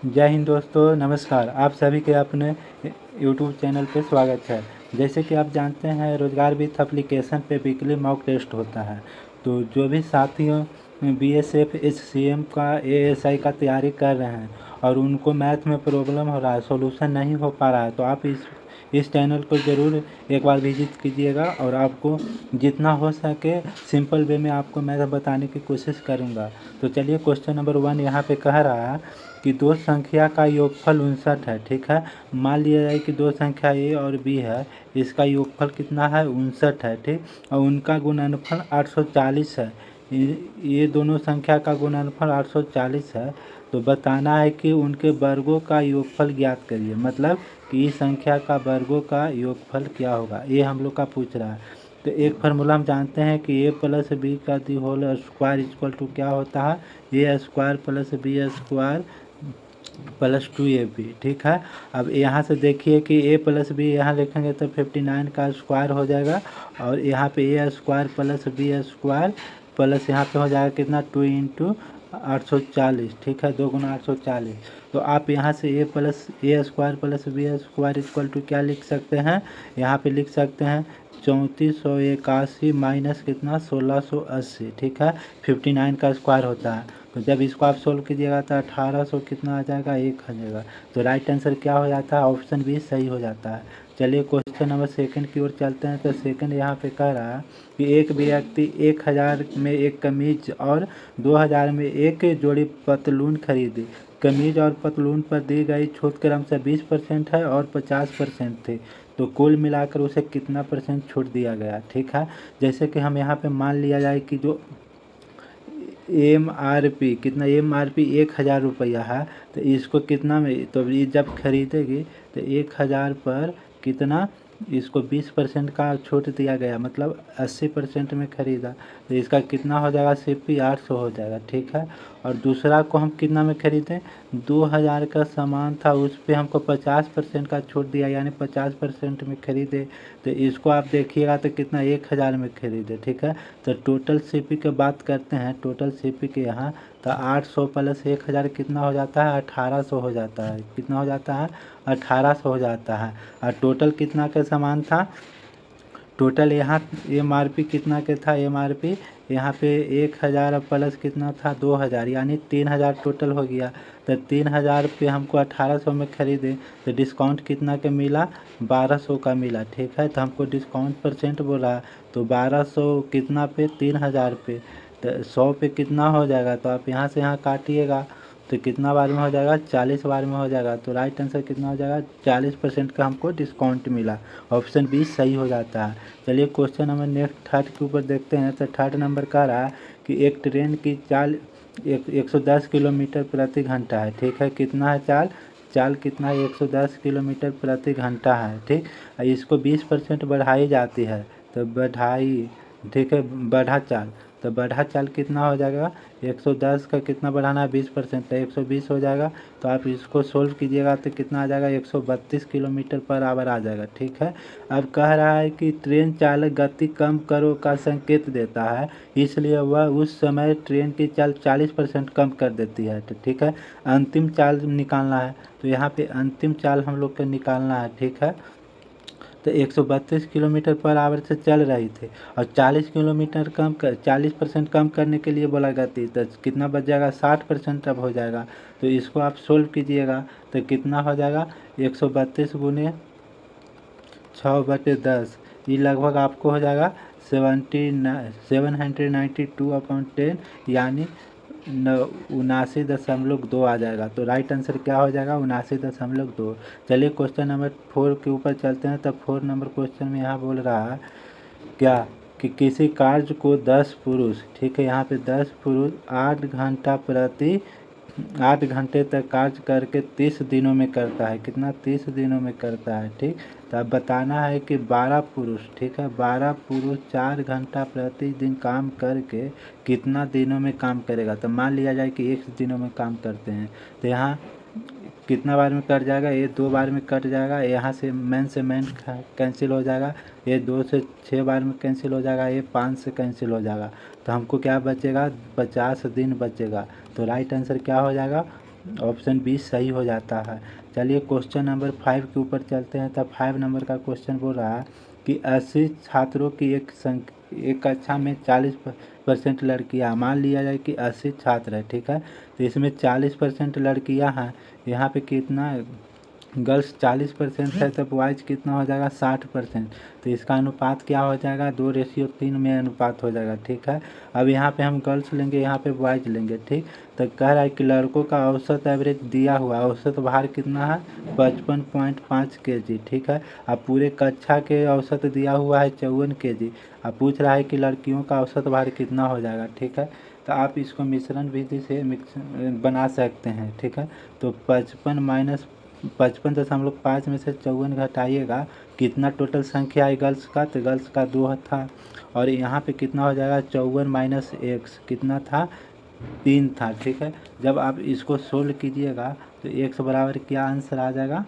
जय हिंद दोस्तों, नमस्कार। आप सभी के अपने यूट्यूब चैनल पे स्वागत है। जैसे कि आप जानते हैं, रोजगार विथ एप्लीकेशन पे वीकली मॉक टेस्ट होता है। तो जो भी साथियों बीएसएफ एचसीएम का एएसआई का तैयारी कर रहे हैं और उनको मैथ में प्रॉब्लम हो रहा है, सॉल्यूशन नहीं हो पा रहा है, तो आप इस चैनल को ज़रूर एक बार विजिट कीजिएगा और आपको जितना हो सके सिंपल वे में आपको मैं बताने की कोशिश करूँगा। तो चलिए, क्वेश्चन नंबर 1 यहाँ पे कह रहा है कि दो संख्या का योगफल 59 है। ठीक है, मान लिया जाए कि दो संख्या ए और बी है, इसका योगफल कितना है? 59 है। ठीक, और उनका गुणनफल 840 है। ये दोनों संख्या का गुणनफल 840 है। तो बताना है कि उनके वर्गों का योगफल ज्ञात करिए, मतलब कि इस संख्या का वर्गों का योगफल क्या होगा, ये हम लोग का पूछ रहा है। तो एक फार्मूला हम जानते हैं कि ए प्लस बी का the whole square equal to क्या होता है? A square plus B square plus 2ab। ठीक है, अब यहाँ से देखिए कि a प्लस बी यहाँ लिखेंगे तो 59 का स्क्वायर हो जाएगा, और यहाँ पे a square plus B square plus यहाँ पे हो जाएगा कितना? 2 इंटू 840। ठीक है, 2 गुना 840। तो आप यहाँ से A square plus B square equal to क्या लिख सकते हैं? यहाँ पे लिख सकते हैं 3481 माइनस कितना? 1680। ठीक है, 59 का स्क्वायर होता है। तो जब इसको आप सोल्व कीजिएगा तो 1800 कितना आ जाएगा? 1 आ जाएगा। तो राइट आंसर क्या हो जाता है? ऑप्शन बी सही हो जाता है। चलिए, क्वेश्चन नंबर सेकंड की ओर चलते हैं। तो सेकंड यहाँ पे कह रहा है कि एक व्यक्ति 1000 में एक कमीज और 2000 में एक जोड़ी पतलून खरीदी। कमीज और पतलून पर दी गई छूट क्रमशः 20% है और 50% थी। तो कुल मिलाकर उसे कितना परसेंट छूट दिया गया? ठीक है, जैसे कि हम यहाँ पे मान लिया जाए कि जो MRP कितना? MRP 1000 रुपया है। तो इसको कितना में, तो ये जब खरीदेगी तो 1000 पर कितना? इसको 20% का छूट दिया गया, मतलब 80% में खरीदा, तो इसका कितना हो जाएगा? CP 800 हो जाएगा। ठीक है, और दूसरा को हम कितना में खरीदें? 2000 का सामान था, उस पर हमको 50% का छूट दिया, यानी 50% में खरीदे। तो इसको आप देखिएगा तो कितना? 1000 में खरीदे। ठीक है, तो टोटल सीपी की बात करते हैं। टोटल सीपी के यहाँ तो 800 प्लस 1000 कितना हो जाता है? 1800 हो जाता है। कितना हो जाता है? 1800 हो जाता है। और टोटल कितना का सामान था? टोटल यहाँ MRP कितना के था? MRP यहाँ पे 1000 प्लस कितना था? 2000, यानी 3000 टोटल हो गया। तो 3000 पे हमको 1800 में खरीदे, तो डिस्काउंट कितना के मिला? 1200 का मिला। ठीक है, तो हमको डिस्काउंट परसेंट बोला, तो 1200 कितना पे? 3000 पे। तो 100 पे कितना हो जाएगा? तो आप यहाँ से यहाँ काटिएगा तो कितना बार में हो जाएगा? 40 बार में हो जाएगा। तो राइट आंसर कितना हो जाएगा? 40% का हमको डिस्काउंट मिला। ऑप्शन बी सही हो जाता है। चलिए, क्वेश्चन नंबर नेक्स्ट थर्ड के ऊपर देखते हैं। तो थर्ड नंबर कह रहा है कि एक ट्रेन की चाल 110 किलोमीटर प्रति घंटा है। ठीक है, कितना है चाल? चाल कितना है? 110 किलोमीटर प्रति घंटा है। ठीक, इसको 20% बढ़ाई जाती है, तो बढ़ाई, ठीक है, बढ़ा चाल। तो बढ़ा चाल कितना हो जाएगा? 110 का कितना बढ़ाना है? 20%, तो 120 हो जाएगा। तो आप इसको सोल्व कीजिएगा तो कितना आ जाएगा? 132 किलोमीटर पर आवर आ जाएगा। ठीक है, अब कह रहा है कि ट्रेन चालक गति कम करो का संकेत देता है, इसलिए वह उस समय ट्रेन की चाल 40% कम कर देती है। तो ठीक है, अंतिम चाल निकालना है। तो यहाँ पे अंतिम चाल हम लोग को निकालना है। ठीक है, तो 132 किलोमीटर पर आवर से चल रही थी और 40% कम करने के लिए बोला गया थी, तो कितना बच जाएगा? 60% अब हो जाएगा। तो इसको आप सोल्व कीजिएगा तो कितना हो जाएगा? 132 गुने 6/10, ये लगभग आपको हो जाएगा 792/10, यानी 79.2 आ जाएगा। तो राइट आंसर क्या हो जाएगा? 79.2। चलिए, क्वेश्चन नंबर 4 के ऊपर चलते हैं। तो 4 नंबर क्वेश्चन में यहाँ बोल रहा है क्या कि किसी कार्य को 10 पुरुष, ठीक है, यहाँ पे 10 पुरुष 8 घंटे तक कार्य करके 30 दिनों में करता है। कितना? 30 दिनों में करता है। ठीक, तो अब बताना है कि 12 पुरुष, ठीक है, 12 पुरुष 4 घंटा प्रतिदिन काम करके कितना दिनों में काम करेगा। तो मान लिया जाए कि 1 दिनों में काम करते हैं, तो यहाँ कितना बार में कट जाएगा? ये 2 बार में कट जाएगा। यहाँ से मैन कैंसिल हो जाएगा। ये 2 से 6 बार में कैंसिल हो जाएगा। ये 5 से कैंसिल हो जाएगा। तो हमको क्या बचेगा? 50 दिन बचेगा। तो राइट आंसर क्या हो जाएगा? ऑप्शन बी सही हो जाता है। चलिए क्वेश्चन नंबर 5 के ऊपर चलते हैं। तब 5 नंबर का क्वेश्चन बोल रहा है कि 80 छात्रों की एक कक्षा में 40% लड़कियाँ, मान लिया जाए कि 80 छात्र है, ठीक है, तो इसमें 40% लड़कियाँ हैं। यहाँ पे कितना गर्ल्स 40% है, तब बॉयज कितना हो जाएगा 60%। तो इसका अनुपात क्या हो जाएगा 2:3 में अनुपात हो जाएगा, ठीक है। अब यहाँ पे हम गर्ल्स लेंगे, यहाँ पे बॉयज लेंगे, ठीक। तो कह रहा है कि लड़कों का औसत एवरेज दिया हुआ है, औसत भार कितना है 55.5 kg, ठीक है। अब पूरे कक्षा के औसत दिया हुआ है 54 kg। अब पूछ रहा है कि लड़कियों का औसत भार कितना हो जाएगा, ठीक है। तो आप इसको मिश्रण विधि से मिक्स बना सकते हैं, ठीक है। तो 55 में से 54 घटाइएगा, कितना टोटल संख्या है गर्ल्स का, तो गर्ल्स का 2 था। और यहाँ पे कितना हो जाएगा 54 माइनस एक्स कितना था 3 था, ठीक है। जब आप इसको सोल्व कीजिएगा तो एक्स बराबर क्या आंसर आ जाएगा,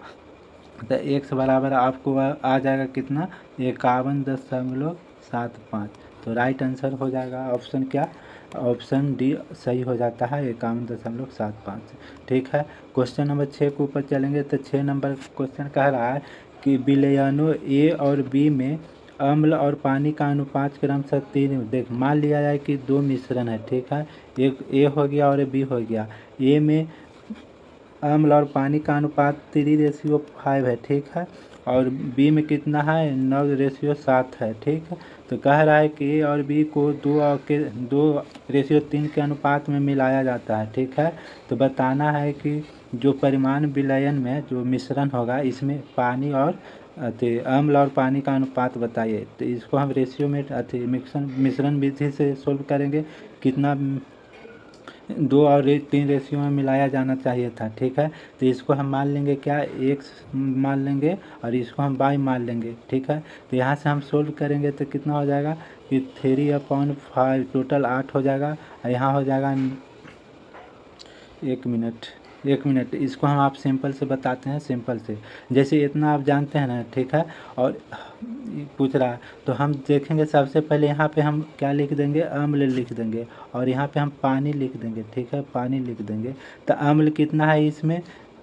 तो एक्स बराबर आपको आ जाएगा कितना 51.75। तो राइट आंसर हो जाएगा ऑप्शन क्या, ऑप्शन डी सही हो जाता है 51.75, ठीक है। क्वेश्चन नंबर 6 के ऊपर चलेंगे। तो 6 नंबर क्वेश्चन कह रहा है कि विलयनों ए और बी में अम्ल और पानी का अनुपात क्रमशः 3, देख मान लिया जाए कि 2 मिश्रण है, ठीक है, एक ए हो गया और बी हो गया। ए में अम्ल और पानी का अनुपात 3:5 है, ठीक है, और बी में कितना है 9:7 है, ठीक है। तो कह रहा है कि ए और बी को 2:3 के अनुपात में मिलाया जाता है, ठीक है। तो बताना है कि जो परिमाण विलयन में जो मिश्रण होगा इसमें पानी और अम्ल और पानी का अनुपात बताइए। तो इसको हम रेशियो में मिश्रण विधि से सोल्व करेंगे। कितना 2 और 3 रेशियो में मिलाया जाना चाहिए था, ठीक है। तो इसको हम मान लेंगे क्या एक्स मान लेंगे और इसको हम वाई मान लेंगे, ठीक है। तो यहाँ से हम सोल्व करेंगे तो कितना हो जाएगा कि 3/5 टोटल 8 हो जाएगा। और यहाँ हो जाएगा 1 मिनट इसको हम आप सिंपल से बताते हैं, सिंपल से जैसे इतना आप जानते हैं ना, ठीक है। और पूछ रहा है तो हम देखेंगे सबसे पहले यहाँ पे हम क्या लिख देंगे अम्ल लिख देंगे और यहाँ पे हम पानी लिख देंगे, ठीक है, पानी लिख देंगे। तो अम्ल कितना है इसमें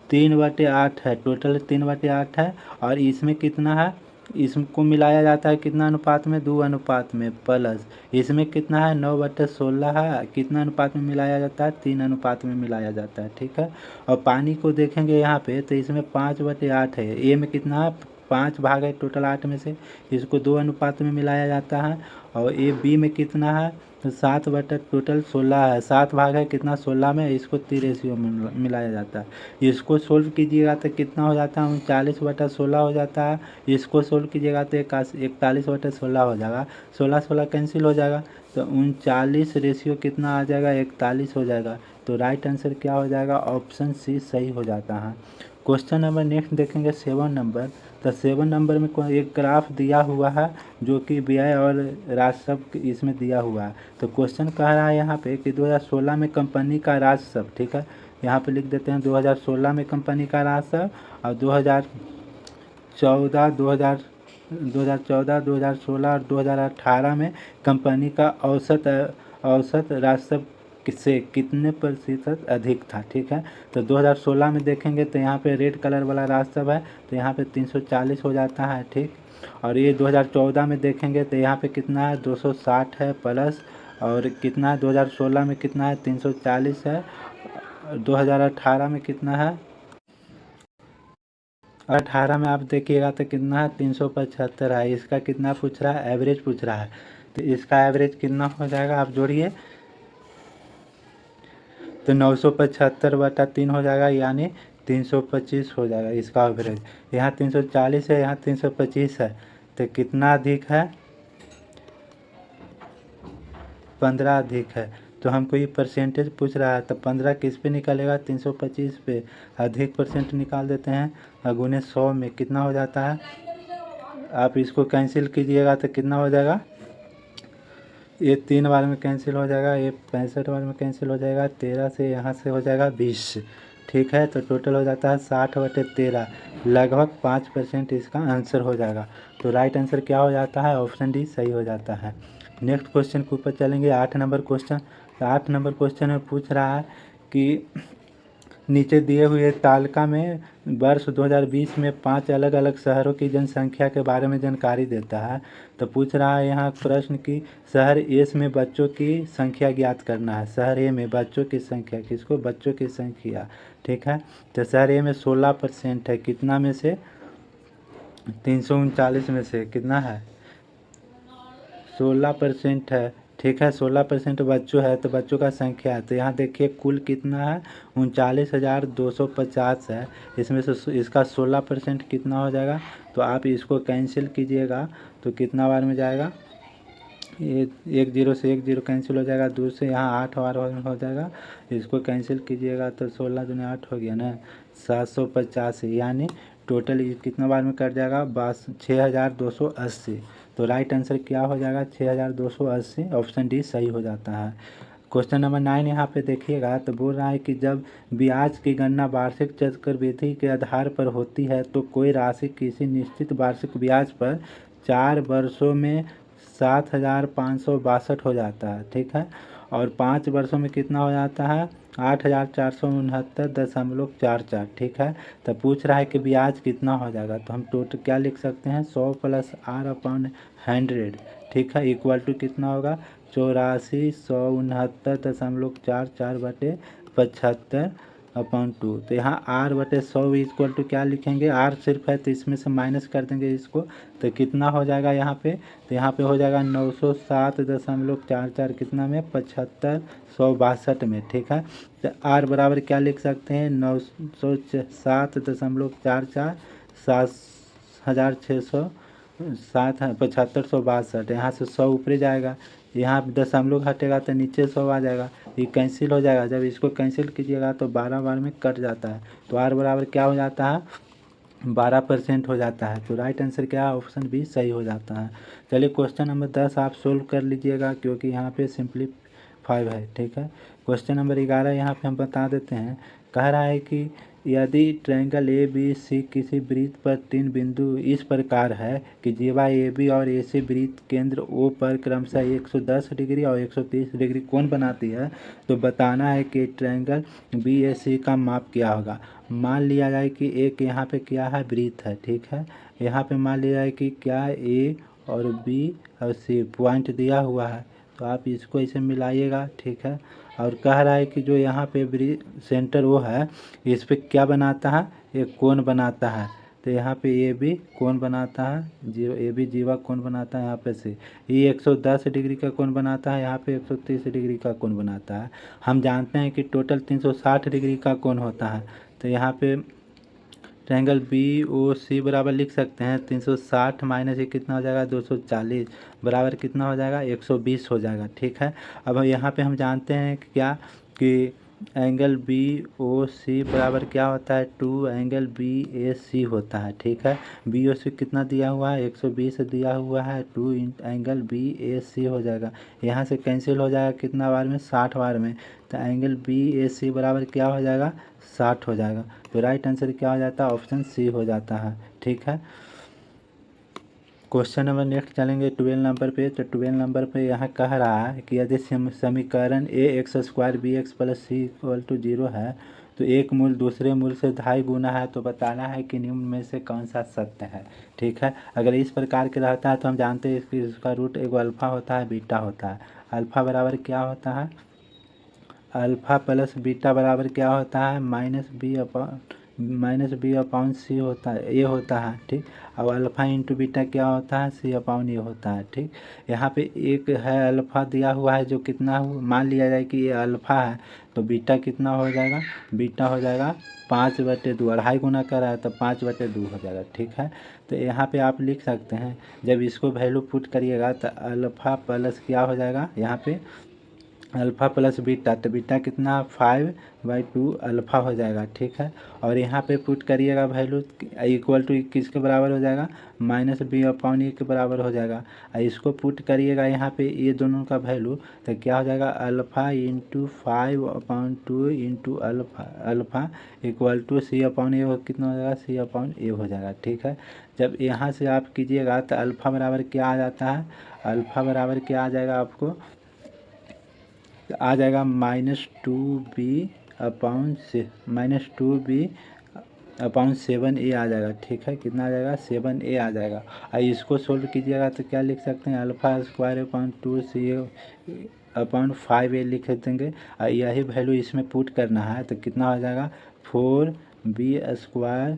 3/8 है, टोटल 3/8 है। और इसमें कितना है, इसको मिलाया जाता है कितना अनुपात में 2 अनुपात में, प्लस इसमें कितना है 9/16 है, कितना अनुपात में मिलाया जाता है 3 अनुपात में मिलाया जाता है, ठीक है। और पानी को देखेंगे यहाँ पे तो इसमें 5/8 है, ए में कितना है 5 भाग है टोटल 8 में से, इसको 2 अनुपात में मिलाया जाता है। और ए बी में कितना है तो 7/16 है, 7 भाग है कितना 16 में, इसको 3 रेशियो में मिलाया जाता है। इसको सोल्व कीजिएगा तो कितना हो जाता है 39/16 हो जाता है। इसको सोल्व कीजिएगा तो 41/16 हो जाएगा, 16 कैंसिल हो जाएगा। तो 39 रेशियो कितना आ जाएगा 41 हो जाएगा। तो राइट आंसर क्या हो जाएगा ऑप्शन सी सही हो जाता है। क्वेश्चन नंबर नेक्स्ट देखेंगे 7 नंबर। तो 7 नंबर में एक ग्राफ दिया हुआ है जो कि व्यय और राजस्व इसमें दिया हुआ है। तो क्वेश्चन कह रहा है यहाँ पे कि 2016 में कंपनी का राजस्व, ठीक है, यहाँ पे लिख देते हैं 2016 में कंपनी का राजस्व और 2014 2016 और 2018 में कंपनी का औसत राजस्व से कितने प्रतिशत अधिक था, ठीक है। तो 2016 में देखेंगे तो यहाँ पे रेड कलर वाला राजस्व है तो यहाँ पे 340 हो जाता है, ठीक। और ये 2014 में देखेंगे तो यहाँ पे कितना है 260 है प्लस, और कितना है 2016 में कितना है 340 है, 2018 में कितना है 18 में आप देखिएगा तो कितना है 375 है। इसका कितना पूछ रहा है एवरेज पूछ रहा है। तो इसका एवरेज कितना हो जाएगा आप जोड़िए तो 975/3 हो जाएगा, यानी 325 हो जाएगा इसका एवरेज। यहाँ 340 है, यहाँ 325 है, तो कितना अधिक है 15 अधिक है। तो हमको ये परसेंटेज पूछ रहा है तो 15 किस पे निकलेगा 325 पे, अधिक परसेंट निकाल देते हैं, गुने 100 में कितना हो जाता है, आप इसको कैंसिल कीजिएगा तो कितना हो जाएगा, ये 3 बार में कैंसिल हो जाएगा, ये 65 बार में कैंसिल हो जाएगा, 13 से यहाँ से हो जाएगा 20, ठीक है। तो टोटल हो जाता है 60/13, लगभग 5% इसका आंसर हो जाएगा। तो राइट आंसर क्या हो जाता है ऑप्शन डी सही हो जाता है। नेक्स्ट क्वेश्चन के ऊपर चलेंगे 8 नंबर क्वेश्चन। तो 8 नंबर क्वेश्चन में पूछ रहा है कि नीचे दिए हुए तालिका में वर्ष 2020 में 5 अलग अलग शहरों की जनसंख्या के बारे में जानकारी देता है। तो पूछ रहा है यहाँ प्रश्न कि शहर ए में बच्चों की संख्या ज्ञात करना है। शहर ए में बच्चों की संख्या, किसको? बच्चों की संख्या, ठीक है। तो शहर ए में 16% है, कितना में से? 339 में से कितना है? 16% है, ठीक है। 16% बच्चों है तो बच्चों का संख्या है। तो यहाँ देखिए कुल कितना है? 39,250 है। इसमें से इसका 16% कितना हो जाएगा? तो आप इसको कैंसिल कीजिएगा तो कितना बार में जाएगा? एक जीरो से एक जीरो कैंसिल हो जाएगा, 2 से यहाँ 8 बार हो जाएगा। इसको कैंसिल कीजिएगा तो 16 दूनी 8 हो गया ना, 750। यानी टोटल ये कितना बार में कट जाएगा? 6280। तो राइट आंसर क्या हो जाएगा? 6280। ऑप्शन डी सही हो जाता है। क्वेश्चन नंबर 9 यहाँ पे देखिएगा तो बोल रहा है कि जब ब्याज की गणना वार्षिक चक्रवृद्धि के आधार पर होती है तो कोई राशि किसी निश्चित वार्षिक ब्याज पर 4 वर्षों में 7,562 हो जाता है, ठीक है। और 5 वर्षों में कितना हो जाता है? 8,469.44, ठीक है। तो पूछ रहा है कि ब्याज कितना हो जाएगा। तो हम टोटल क्या लिख सकते हैं? 100 + R/100, ठीक है, इक्वल टू कितना होगा? 84,169.44/75/2। तो यहाँ R/100 इक्वल टू क्या लिखेंगे? R सिर्फ है तो इसमें से माइनस कर देंगे इसको, तो कितना हो जाएगा यहाँ पे? तो यहाँ पे हो जाएगा 907.44, कितना में? 75,162 में, ठीक है। तो R बराबर क्या लिख सकते हैं? 907.44 7,607 यहाँ से 100 ऊपर जाएगा, यहाँ दशमलव घटेगा तो नीचे 100 आ जाएगा, ये कैंसिल हो जाएगा। जब इसको कैंसिल कीजिएगा तो 12 बार में कट जाता है। तो R बराबर क्या हो जाता है? 12% हो जाता है। तो राइट आंसर क्या है? ऑप्शन बी सही हो जाता है। चलिए क्वेश्चन नंबर 10 आप सोल्व कर लीजिएगा क्योंकि यहाँ पे सिंपलीफाई है, ठीक है। क्वेश्चन नंबर 11 यहाँ पे हम बता देते हैं। कह रहा है कि यदि ट्रायंगल ए बी सी किसी वृत्त पर 3 बिंदु इस प्रकार है कि जीवा ए बी और ए सी वृत्त केंद्र ओ पर क्रमशः 110 डिग्री और 130 डिग्री कोण बनाती है, तो बताना है कि ट्रायंगल बी ए सी का माप क्या होगा। मान लिया जाए कि एक यहाँ पे क्या है? वृत्त है, ठीक है। यहाँ पे मान लिया जाए कि क्या ए और बी और सी पॉइंट दिया हुआ है, तो आप इसको इसे मिलाइएगा, ठीक है। और कह रहा है कि जो यहाँ पे सेंटर वो है, इस पे क्या बनाता है? एक कोण बनाता है। तो यहाँ पे ए बी कोण बनाता है, ए बी जीवा कोण बनाता है। यहाँ पे से ये 110 डिग्री का कोण बनाता है, यहाँ पे 130 डिग्री का कोण बनाता है। हम जानते हैं कि टोटल 360 डिग्री का कोण होता है। तो यहाँ पे ट्रायंगल बी ओ सी बराबर लिख सकते हैं 360 माइनस ये कितना हो जाएगा? 240 बराबर कितना हो जाएगा? 120 हो जाएगा, ठीक है। अब यहाँ पे हम जानते हैं कि क्या कि एंगल बी ओ सी बराबर क्या होता है? 2 एंगल बी ए सी होता है, ठीक है। बी ओ सी कितना दिया हुआ है? 120 दिया हुआ है, 2 एंगल बी ए सी हो जाएगा। यहाँ से कैंसिल हो जाएगा कितना बार में? 60 बार में। तो एंगल बी ए सी बराबर क्या हो जाएगा? 60 हो जाएगा। तो राइट आंसर क्या हो जाता है? ऑप्शन सी हो जाता है, ठीक है। क्वेश्चन नंबर नेक्स्ट चलेंगे 12 नंबर पे। तो 12 नंबर पे यहाँ कह रहा है कि यदि समीकरण ax² bx + c = 0 है तो एक मूल दूसरे मूल से 2.5 गुना है, तो बताना है कि निम्न में से कौन सा सत्य है, ठीक है। अगर इस प्रकार के रहता है तो हम जानते हैं कि इसका रूट एगो अल्फ़ा होता है, बीटा होता है। अल्फ़ा बराबर क्या होता है? अल्फ़ा प्लस बीटा बराबर क्या होता है? -b/c होता है, ये होता है, ठीक। अब अल्फ़ा इंटू बीटा क्या होता है? c/a होता है, ठीक। यहाँ पे एक है अल्फ़ा दिया हुआ है जो कितना मान लिया जाए कि ये अल्फ़ा है, तो बीटा कितना हो जाएगा? बीटा हो जाएगा 5/2, 2.5 गुना कर रहा है तो 5/2 हो जाएगा, ठीक है। तो यहाँ पे आप लिख सकते हैं, जब इसको वैल्यू पुट करिएगा तो अल्फ़ा प्लस क्या हो जाएगा? यहाँ पे अल्फ़ा प्लस बीटा, तो बीटा कितना? 5/2 अल्फ़ा हो जाएगा, ठीक है। और यहाँ पे पुट करिएगा वैल्यू इक्वल टू किसके बराबर हो जाएगा? -b/a के बराबर हो जाएगा। और इसको पुट करिएगा यहाँ पे ये दोनों का वैल्यू, तो क्या हो जाएगा? Alpha into 5/2 into alpha equal to c/a कितना हो जाएगा? c/a हो जाएगा, ठीक है। जब यहाँ से आप कीजिएगा तो अल्फ़ा बराबर क्या आ जाता है? अल्फ़ा बराबर क्या आ जाएगा आपको? आ जाएगा -2b अपॉन -2b/7a आ जाएगा। ठीक है, कितना आ जाएगा 7a आ जाएगा। और इसको सोल्व कीजिएगा तो क्या लिख सकते हैं, α² लिख देंगे। और यही वैल्यू इसमें पुट करना है तो कितना हो जाएगा 4b²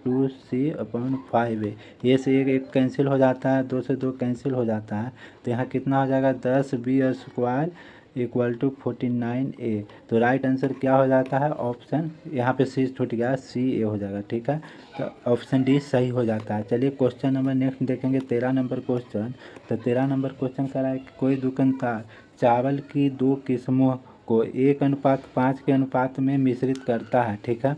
2c/5a। ये से एक कैंसिल हो जाता है, 2 से 2 कैंसिल हो जाता है, तो यहाँ कितना हो जाएगा 10b² = 49a। तो राइट आंसर क्या हो जाता है, ऑप्शन यहाँ पे सी छूट गया, CA हो जाएगा। ठीक है, तो ऑप्शन डी सही हो जाता है। चलिए क्वेश्चन नंबर नेक्स्ट देखेंगे, 13 नंबर क्वेश्चन। तो 13 नंबर क्वेश्चन कह रहा है कि कोई दुकानदार चावल की 2 किस्मों को 1:5 के अनुपात में मिश्रित करता है। ठीक है,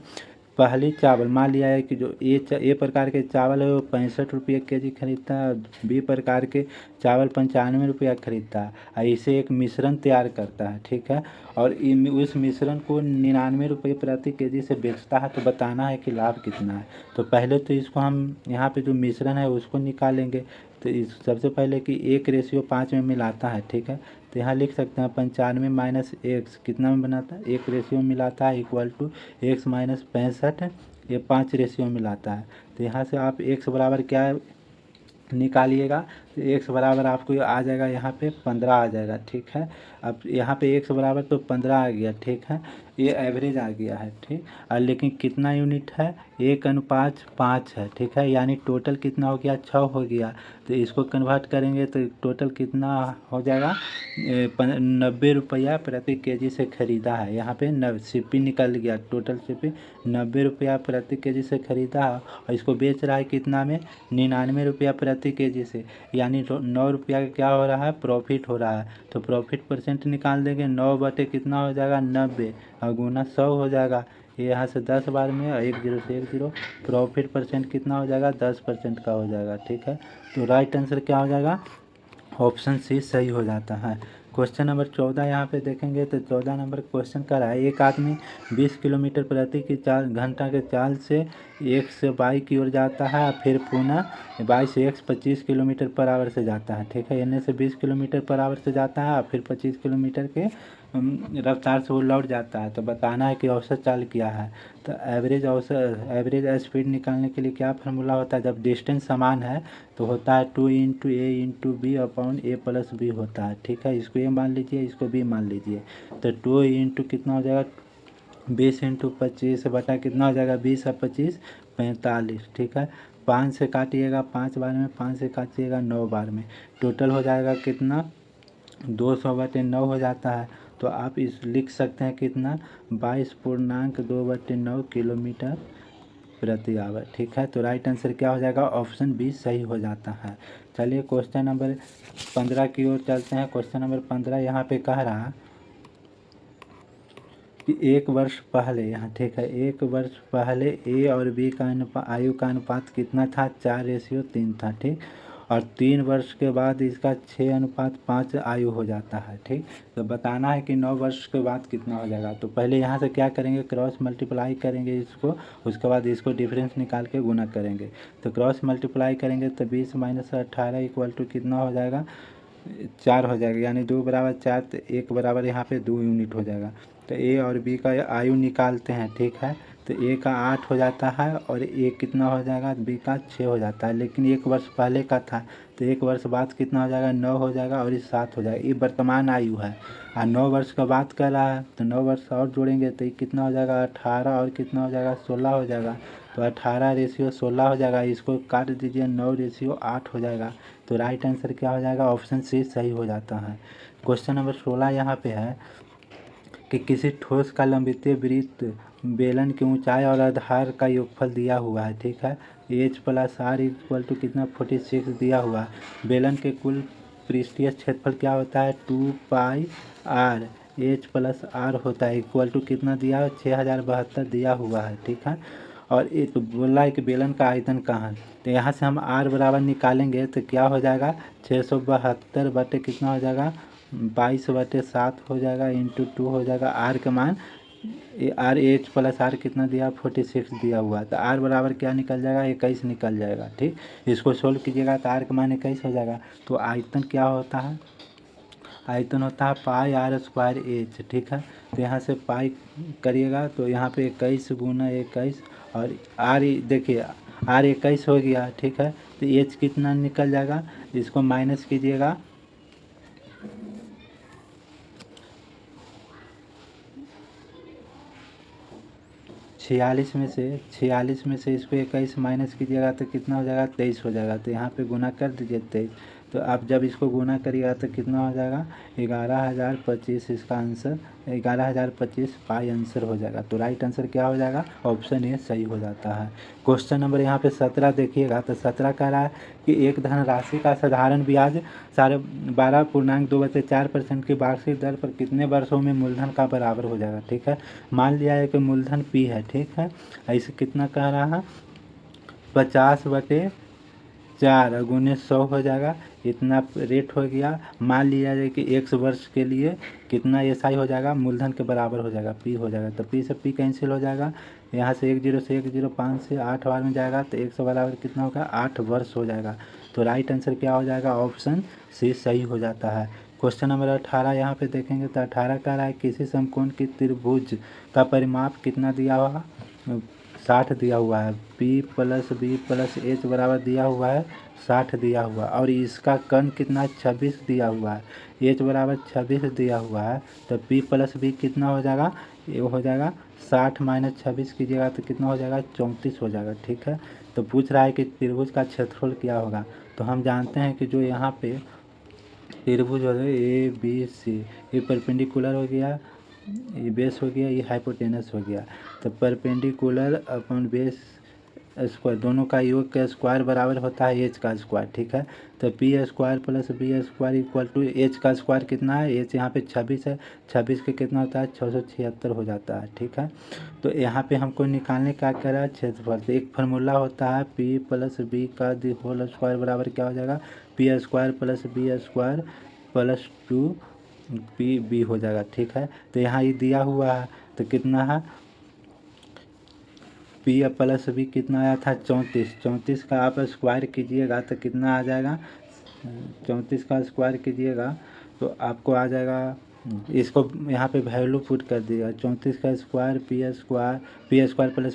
पहली चावल मान लिया है कि जो ए प्रकार के चावल है वो 65 रुपये के जी खरीदता है, बी प्रकार के चावल 95 रुपया खरीदता है, और इसे एक मिश्रण तैयार करता है। ठीक है, और उस मिश्रण को 99 रुपये प्रति के जी से बेचता है। तो बताना है कि लाभ कितना है। तो पहले तो इसको हम यहाँ पे जो मिश्रण है उसको निकालेंगे। तो इस सबसे पहले कि 1:5 में मिलाता है। ठीक है, तो यहाँ लिख सकते हैं 95 - x कितना में बनाता है, 1 रेशियो मिलाता है = x - 65, ये 5 रेशियो मिलाता है। तो यहाँ से आप x बराबर क्या निकालिएगा, तो x बराबर आपको आ जाएगा यहाँ पे 15 आ जाएगा। ठीक है, अब यहाँ पे x बराबर तो 15 आ गया। ठीक है, ये एवरेज आ गया है। ठीक, और लेकिन कितना यूनिट है, 1:5 है। ठीक है, यानी टोटल कितना हो गया 6 हो गया। तो इसको कन्वर्ट करेंगे तो टोटल कितना हो जाएगा 90 रुपया प्रति के जी से ख़रीदा है। यहाँ पे सिपी निकल गया, टोटल सिपी 90 रुपया प्रति के जी से ख़रीदा है, और इसको बेच रहा है कितना में 99 रुपया प्रति के जी से, यानी 9 रुपया का क्या हो रहा है, प्रॉफिट हो रहा है। तो प्रॉफिट परसेंट निकाल देंगे, 9 बटे कितना हो जाएगा 90 और गुना 100 हो जाएगा। ये यहाँ से 10 बार में 1 0 से 1 0, प्रॉफिट परसेंट कितना हो जाएगा 10% का हो जाएगा। ठीक है, तो राइट आंसर क्या हो जाएगा, ऑप्शन सी सही हो जाता है। क्वेश्चन नंबर 14 यहाँ पे देखेंगे तो 14 नंबर क्वेश्चन कर रहा है, एक आदमी 20 किलोमीटर प्रति की घंटा के चाल से एक से बाई की ओर जाता है, फिर पुनः बाई से x 25 किलोमीटर पर आवर से जाता है। ठीक है, एन से 20 किलोमीटर पर आवर से जाता है, फिर 25 किलोमीटर के रफ्तार से वो लौट जाता है। तो बताना है कि औसत चाल क्या है। तो एवरेज स्पीड निकालने के लिए क्या फार्मूला होता है, जब डिस्टेंस समान है तो होता है 2 × a × b/a + b होता है। ठीक है, इसको a मान लीजिए, इसको b मान लीजिए। तो 2 × कितना हो जाएगा 20 × 25 बटा कितना हो जाएगा 20 और 25 45। ठीक है, 5 से काटिएगा 5 बार में, 5 से काटिएगा 9 बार में, टोटल हो जाएगा कितना 200/9 हो जाता है। तो आप इस लिख सकते हैं कितना 22.2/9 किलोमीटर प्रति आवर। ठीक है, तो राइट आंसर क्या हो जाएगा, ऑप्शन बी सही हो जाता है। चलिए क्वेश्चन नंबर 15 की ओर चलते हैं। क्वेश्चन नंबर 15 यहाँ पे कह रहा कि 1 वर्ष पहले, यहाँ ठीक है, 1 वर्ष पहले ए और बी का आयु का अनुपात कितना था, 4:3 था। ठीक, और 3 वर्ष के बाद इसका 6:5 आयु हो जाता है। ठीक, तो बताना है कि 9 वर्ष के बाद कितना हो जाएगा। तो पहले यहाँ से क्या करेंगे, क्रॉस मल्टीप्लाई करेंगे इसको, उसके बाद इसको डिफरेंस निकाल के गुना करेंगे। तो क्रॉस मल्टीप्लाई करेंगे तो 20 - 18 = कितना हो जाएगा 4 हो जाएगा, यानी 2 बराबर 4, तो 1 बराबर यहाँ पे 2 यूनिट हो जाएगा। तो ए और बी का आयु निकालते हैं। ठीक है, तो ए का 8 हो जाता है और ए कितना हो जाएगा बी का 6 हो जाता है, लेकिन 1 वर्ष पहले का था तो 1 वर्ष बाद कितना हो जाएगा 9 हो जाएगा और ये 7 हो जाएगा। ये वर्तमान आयु है, और 9 वर्ष का बात कर रहा है तो 9 वर्ष और जोड़ेंगे तो ये कितना हो जाएगा 18 और कितना हो जाएगा 16 हो जाएगा। तो 18:16 हो जाएगा, इसको काट दीजिए 9:8 हो जाएगा। तो राइट आंसर क्या हो जाएगा, ऑप्शन सी सही हो जाता है। क्वेश्चन नंबर 16 यहाँ पे है कि किसी ठोस का लंबितीय वृत्त बेलन की ऊंचाई और आधार का योगफल दिया हुआ है। ठीक है, h + r = कितना 46 दिया हुआ है। बेलन के कुल पृष्ठीय क्षेत्रफल क्या होता है 2πr h + r होता है, इक्वल टू कितना दिया है 6072 दिया हुआ है। ठीक है, और ये तो बोला है कि बेलन का आयतन कहाँ है, तो यहाँ से हम r बराबर निकालेंगे तो क्या हो जाएगा 672 बटे कितना हो जाएगा 22/7 हो जाएगा, इंटू 2 हो जाएगा। आर का मान आर एच + आर कितना दिया 46 दिया हुआ, तो आर बराबर क्या निकल जाएगा 21 निकल जाएगा। ठीक, इसको सोल्व कीजिएगा तो आर का मान 21 हो जाएगा। तो आयतन क्या होता है, आयतन होता है पाई आर स्क्वायर एच, ठीक है। तो यहाँ से पाई करिएगा तो यहाँ पे 21 गुना 21 और आर देखिए आर 21 हो गया, ठीक है। तो एच कितना निकल जाएगा, इसको माइनस कीजिएगा, 46 में से इसको 21 माइनस कीजिएगा तो कितना हो जाएगा, 23 हो जाएगा। तो यहाँ पे गुना कर दीजिए 23। तो आप जब इसको गुना करिएगा तो कितना हो जाएगा, 11,025 इसका आंसर, 11,025 पाई आंसर हो जाएगा। तो राइट आंसर क्या हो जाएगा, ऑप्शन ए सही हो जाता है। क्वेश्चन नंबर यहाँ पे 17 देखिएगा। तो 17 कह रहा है कि एक धनराशि का साधारण ब्याज 12.2/4% की वार्षिक दर पर कितने वर्षों में मूलधन का बराबर हो जाएगा, ठीक है। मान लिया है कि मूलधन पी है, ठीक है। ऐसे कितना कह रहा है, 50/4 गुने 100 हो जाएगा, इतना रेट हो गया। मान लिया जाए कि x वर्ष के लिए कितना SI हो जाएगा, मूलधन के बराबर हो जाएगा, P हो जाएगा। तो P से P कैंसिल हो जाएगा, यहाँ से 1 0 से 1 0 5 से 8 बार में जाएगा तो 100 बराबर कितना होगा, 8 वर्ष हो जाएगा। तो राइट आंसर क्या हो जाएगा, ऑप्शन सी सही हो जाता है। क्वेश्चन नंबर 18 यहाँ पे देखेंगे तो 18 कह रहा है किसी समकोण की त्रिभुज का परिमाप कितना दिया हुआ, 60 दिया हुआ है। P + B + H बराबर दिया हुआ है 60 दिया हुआ, और इसका कर्ण कितना 26 दिया हुआ है, H बराबर 26 दिया हुआ है। तो P + B कितना हो जाएगा, ये हो जाएगा 60 - 26 कीजिएगा तो कितना हो जाएगा, 34 हो जाएगा, ठीक है। तो पूछ रहा है कि त्रिभुज का क्षेत्रफल क्या होगा। तो हम जानते हैं कि जो यहाँ पे त्रिभुज हो गए ABC, ये परपेंडिकुलर हो गया, ये बेस हो गया, ये हाइपोटेनस हो गया। तो परपेंडिकुलर अपन बेस स्क्वायर दोनों का योग का स्क्वायर बराबर होता है एच का स्क्वायर, ठीक है। तो P² + B² = एच का स्क्वायर कितना है, एच यहाँ पे 26 है, 26 के कितना होता है 676 हो जाता है, ठीक है। तो यहाँ पे हमको निकालने का कह रहा है क्षेत्रफल। तो एक फार्मूला होता है P + B का होल स्क्वायर बराबर क्या हो जाएगा, P² + B² + 2PB हो जाएगा, ठीक है। तो यहाँ ये दिया हुआ है तो कितना है, P + B कितना आया था 34, 34 का आप स्क्वायर कीजिएगा तो कितना आ जाएगा, 34 का स्क्वायर कीजिएगा तो आपको आ जाएगा, इसको यहाँ पे वैल्यू पुट कर दिया, 34 का स्क्वायर P² +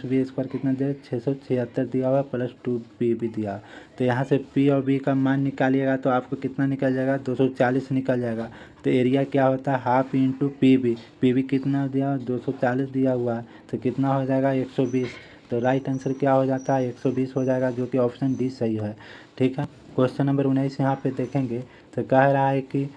B² कितना दे 676 दिया हुआ + 2PB दिया। तो यहाँ से P और B का मान निकालिएगा तो आपको कितना निकल जाएगा, 240 निकल जाएगा। तो एरिया क्या होता है, हाफ इंटू PB, PB कितना दिया 240 दिया हुआ है तो कितना हो जाएगा 120। तो राइट आंसर क्या हो जाता है, 120 हो जाएगा, जो कि ऑप्शन डी सही है, ठीक है। क्वेश्चन नंबर 19 यहाँ पे देखेंगे तो कह रहा है कि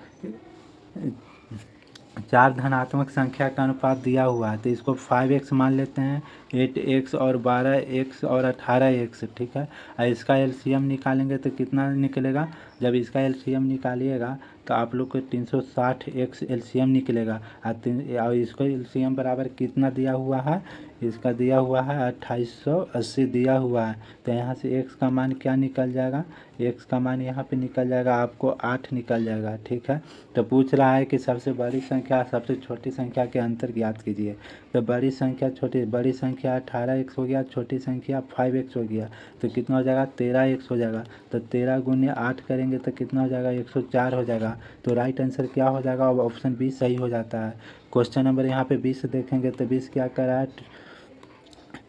4 धनात्मक संख्या का अनुपात दिया हुआ है। तो इसको 5x मान लेते हैं, 8x और 12x और 18x, ठीक है। और इसका LCM निकालेंगे तो कितना निकलेगा, जब इसका LCM निकालिएगा तो आप लोग को 360x LCM निकलेगा। और इसको LCM बराबर कितना दिया हुआ है, इसका दिया हुआ है 2880 दिया हुआ है। तो यहाँ से x का मान क्या निकल जाएगा, x का मान यहाँ पे निकल जाएगा आपको 8 निकल जाएगा, ठीक है। तो पूछ रहा है कि सबसे बड़ी संख्या सबसे छोटी संख्या के अंतर ज्ञात कीजिए। तो बड़ी संख्या बड़ी संख्या 18x हो गया, छोटी संख्या 5x हो गया, तो कितना हो जाएगा 13x हो जाएगा। तो 13 × 8 करेंगे तो कितना हो जाएगा 104 हो जाएगा। तो राइट आंसर क्या हो जाएगा, ऑप्शन बी सही हो जाता है। क्वेश्चन नंबर यहाँ पे 20 देखेंगे तो 20 क्या कर रहा है,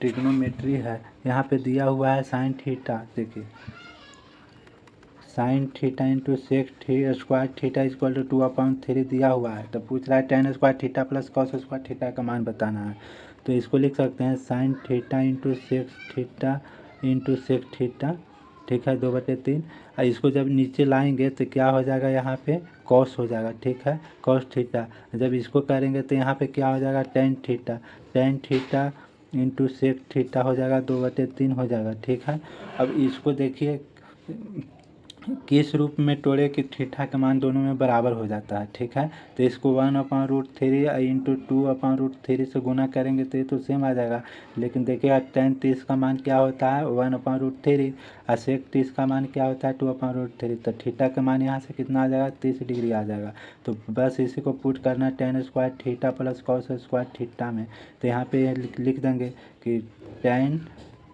ट्रिग्नोमेट्री है। यहाँ पे दिया हुआ है साइन थीटा, देखिए sine theta into sec square theta = 2/3 दिया हुआ है। तो पूछ रहा है tan square theta + cos square theta का मान बताना है। तो इसको लिख सकते हैं sine theta into sec theta, ठीक है, 2/3। और इसको जब नीचे लाएंगे तो क्या हो जाएगा, यहाँ पे कॉस हो जाएगा, ठीक है, कॉस थीटा। जब इसको करेंगे तो यहाँ पे क्या हो जाएगा tan theta into sec theta हो जाएगा 2/3 हो जाएगा, ठीक है। अब इसको देखिए किस रूप में तोड़े कि थीटा का मान दोनों में बराबर हो जाता है, ठीक है। तो इसको 1/√3 इंटू 2/√3 से गुना करेंगे तो ये तो सेम आ जाएगा। लेकिन देखिएगा tan 30 का मान क्या होता है 1/√3 और सेक 30 का मान क्या होता है 2/√3। तो थीटा का मान यहाँ से कितना आ जाएगा 30 डिग्री आ जाएगा। तो बस इसी को पुट करना tan square theta + cos square theta में। तो यहाँ पे लिख देंगे कि tan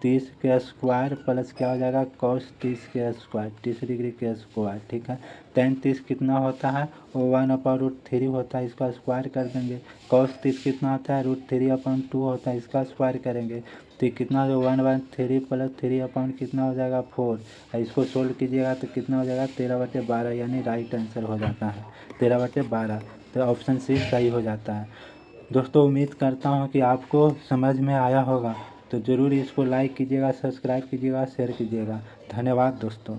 30 के स्क्वायर प्लस क्या हो जाएगा कॉस 30 के स्क्वायर, 30 डिग्री के स्क्वायर। ठीक है, टेन 30 कितना होता है वो 1/√3 होता है, इसका स्क्वायर कर देंगे। कॉस 30 कितना होता है √3/2 होता है, इसका स्क्वायर करेंगे तो कितना हो जाएगा 1/3 प्लस 3 कितना हो जाएगा 4। इसको सोल्व कीजिएगा तो कितना हो जाएगा 13/12, यानी राइट आंसर हो जाता है 13/12। तो ऑप्शन सी सही हो जाता है। दोस्तों उम्मीद करता हूँ कि आपको समझ में आया होगा, तो ज़रूर इसको लाइक कीजिएगा, सब्सक्राइब कीजिएगा, शेयर कीजिएगा। धन्यवाद दोस्तों।